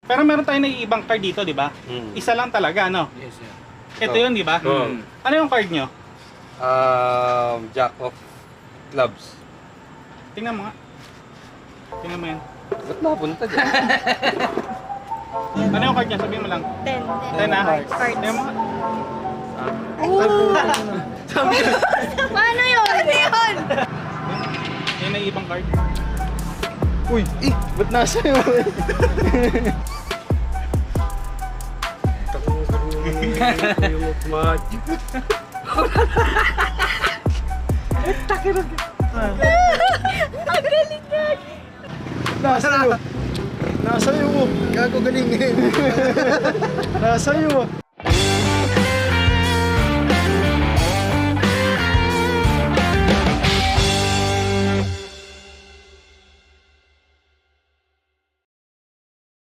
Pero meron tayong naiibang card dito, di ba? Isa lang talaga, no? Yes, sir. Ito yun, di ba? Ano yung card nyo? Jack of clubs. Tingnan mo nga. Tingnan mo yan. Ba't napunta dyan? Ano yung card niya? Sabihin mo lang. 10. 10 na. Cards. Tingnan mo nga. Paano yun? Ano yun? Yung naiibang card. Uy! Ba't nasa yun? Yung automatic. Ang galing nga. Nasa yun. Nasa yun. Gago galing eh. Nasa yun.